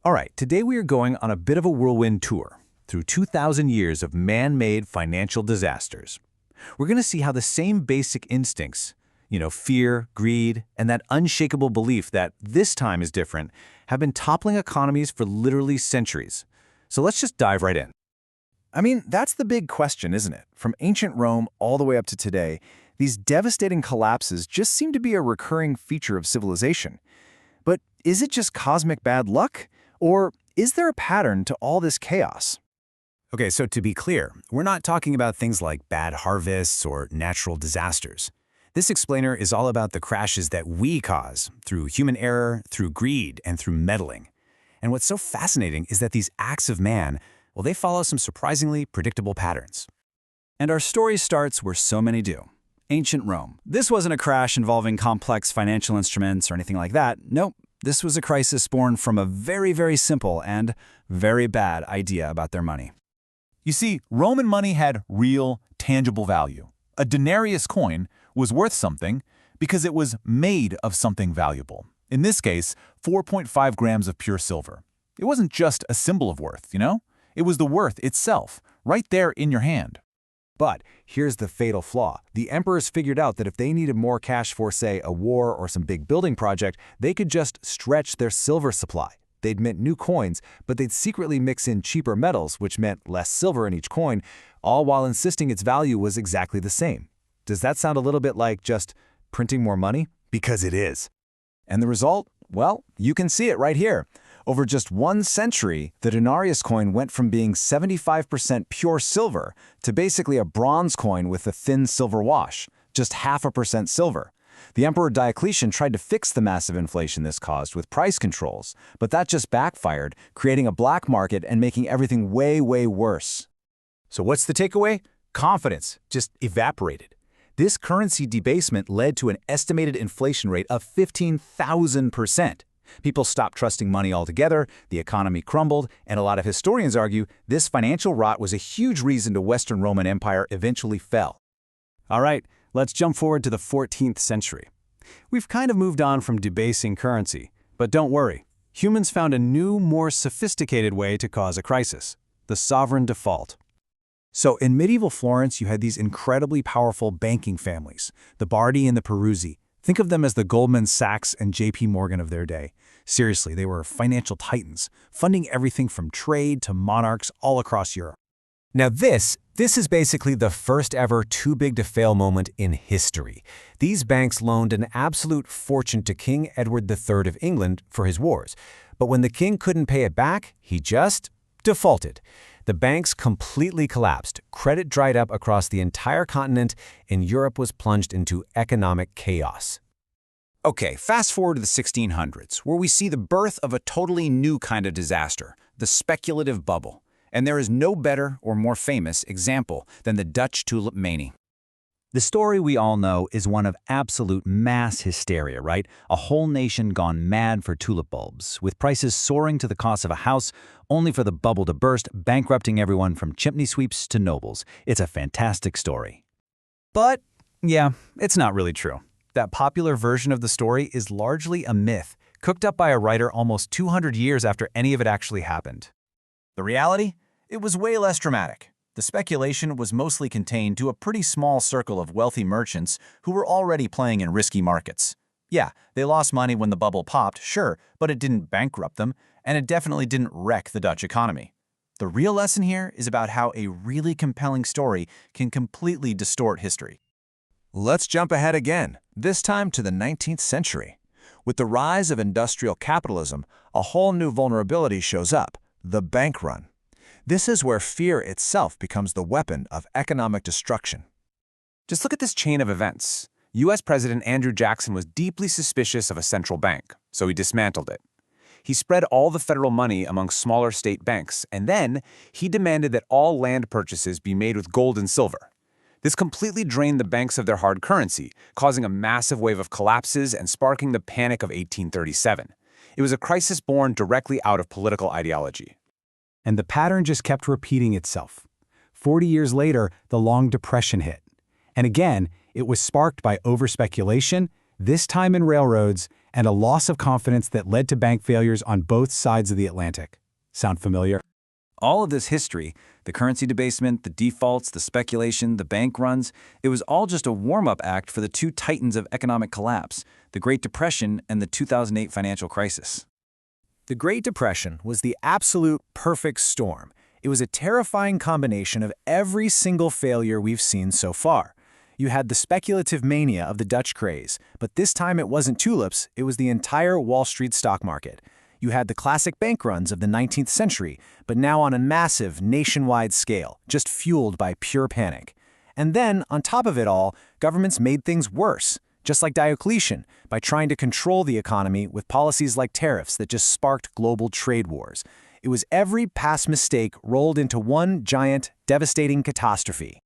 All right, today we are going on a bit of a whirlwind tour through 2,000 years of man-made financial disasters. We're going to see how the same basic instincts, fear, greed, and that unshakable belief that this time is different, have been toppling economies for literally centuries. So let's just dive right in. I mean, that's the big question, isn't it? From ancient Rome all the way up to today, these devastating collapses just seem to be a recurring feature of civilization. But is it just cosmic bad luck? Or is there a pattern to all this chaos? Okay, so to be clear, we're not talking about things like bad harvests or natural disasters. This explainer is all about the crashes that we cause through human error, through greed, and through meddling. And what's so fascinating is that these acts of man, well, they follow some surprisingly predictable patterns. And our story starts where so many do. Ancient Rome. This wasn't a crash involving complex financial instruments or anything like that. Nope. This was a crisis born from a very, very simple and very bad idea about their money. You see, Roman money had real, tangible value. A denarius coin was worth something because it was made of something valuable. In this case, 4.5 grams of pure silver. It wasn't just a symbol of worth, It was the worth itself, right there in your hand. But here's the fatal flaw. The emperors figured out that if they needed more cash for, say, a war or some big building project, they could just stretch their silver supply. They'd mint new coins, but they'd secretly mix in cheaper metals, which meant less silver in each coin, all while insisting its value was exactly the same. Does that sound a little bit like just printing more money? Because it is. And the result? Well, you can see it right here. Over just 1 century, the denarius coin went from being 75% pure silver to basically a bronze coin with a thin silver wash, just 0.5% silver. The Emperor Diocletian tried to fix the massive inflation this caused with price controls, but that just backfired, creating a black market and making everything way, way worse. So what's the takeaway? Confidence just evaporated. This currency debasement led to an estimated inflation rate of 15,000%. People stopped trusting money altogether, the economy crumbled, and a lot of historians argue this financial rot was a huge reason the Western Roman Empire eventually fell. All right, let's jump forward to the 14th century. We've kind of moved on from debasing currency, but don't worry. Humans found a new, more sophisticated way to cause a crisis: the sovereign default. So in medieval Florence, you had these incredibly powerful banking families, the Bardi and the Peruzzi. Think of them as the Goldman Sachs and JP Morgan of their day. Seriously, they were financial titans, funding everything from trade to monarchs all across Europe. Now this is basically the first ever too big to fail moment in history. These banks loaned an absolute fortune to King Edward III of England for his wars. But when the king couldn't pay it back, he just defaulted. The banks completely collapsed, credit dried up across the entire continent, and Europe was plunged into economic chaos. Okay, fast forward to the 1600s, where we see the birth of a totally new kind of disaster, the speculative bubble. And there is no better or more famous example than the Dutch tulip mania. The story we all know is one of absolute mass hysteria, right? A whole nation gone mad for tulip bulbs, with prices soaring to the cost of a house, only for the bubble to burst, bankrupting everyone from chimney sweeps to nobles. It's a fantastic story. But, yeah, it's not really true. That popular version of the story is largely a myth, cooked up by a writer almost 200 years after any of it actually happened. The reality? It was way less dramatic. The speculation was mostly contained to a pretty small circle of wealthy merchants who were already playing in risky markets. Yeah, they lost money when the bubble popped, sure, but it didn't bankrupt them, and it definitely didn't wreck the Dutch economy. The real lesson here is about how a really compelling story can completely distort history. Let's jump ahead again, this time to the 19th century. With the rise of industrial capitalism, a whole new vulnerability shows up: the bank run. This is where fear itself becomes the weapon of economic destruction. Just look at this chain of events. U.S. President Andrew Jackson was deeply suspicious of a central bank, so he dismantled it. He spread all the federal money among smaller state banks, and then he demanded that all land purchases be made with gold and silver. This completely drained the banks of their hard currency, causing a massive wave of collapses and sparking the Panic of 1837. It was a crisis born directly out of political ideology. And the pattern just kept repeating itself. 40 years later, the Long Depression hit. And again, it was sparked by overspeculation, this time in railroads, and a loss of confidence that led to bank failures on both sides of the Atlantic. Sound familiar? All of this history, the currency debasement, the defaults, the speculation, the bank runs, it was all just a warm-up act for the two titans of economic collapse, the Great Depression and the 2008 financial crisis. The Great Depression was the absolute perfect storm. It was a terrifying combination of every single failure we've seen so far. You had the speculative mania of the Dutch craze, but this time it wasn't tulips, it was the entire Wall Street stock market. You had the classic bank runs of the 19th century, but now on a massive, nationwide scale, just fueled by pure panic. And then, on top of it all, governments made things worse, just like Diocletian, by trying to control the economy with policies like tariffs that just sparked global trade wars. It was every past mistake rolled into one giant, devastating catastrophe.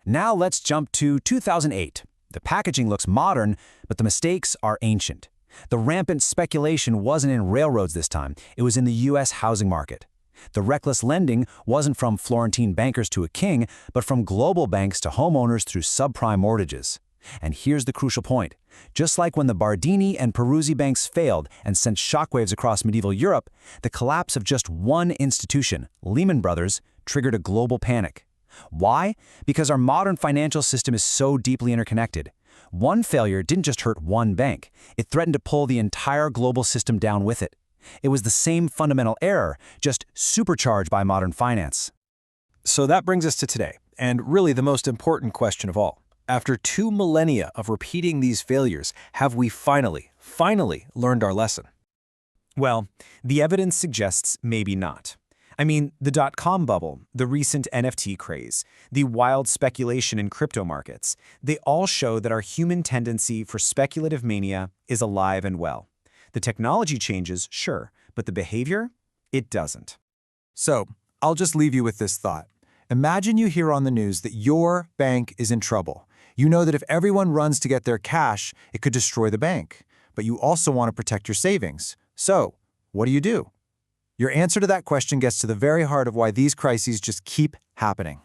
Now let's jump to 2008. The packaging looks modern, but the mistakes are ancient. The rampant speculation wasn't in railroads this time, it was in the U.S. housing market. The reckless lending wasn't from Florentine bankers to a king, but from global banks to homeowners through subprime mortgages. And here's the crucial point. Just like when the Bardini and Peruzzi banks failed and sent shockwaves across medieval Europe, the collapse of just one institution, Lehman Brothers, triggered a global panic. Why? Because our modern financial system is so deeply interconnected. One failure didn't just hurt one bank, it threatened to pull the entire global system down with it. It was the same fundamental error, just supercharged by modern finance. So that brings us to today, and really the most important question of all. After 2 millennia of repeating these failures, have we finally learned our lesson? Well, the evidence suggests maybe not. I mean, the dot-com bubble, the recent NFT craze, the wild speculation in crypto markets, they all show that our human tendency for speculative mania is alive and well. The technology changes, sure, but the behavior, it doesn't. So, I'll just leave you with this thought. Imagine you hear on the news that your bank is in trouble. You know that if everyone runs to get their cash, it could destroy the bank. But you also want to protect your savings. So, what do? Your answer to that question gets to the very heart of why these crises just keep happening.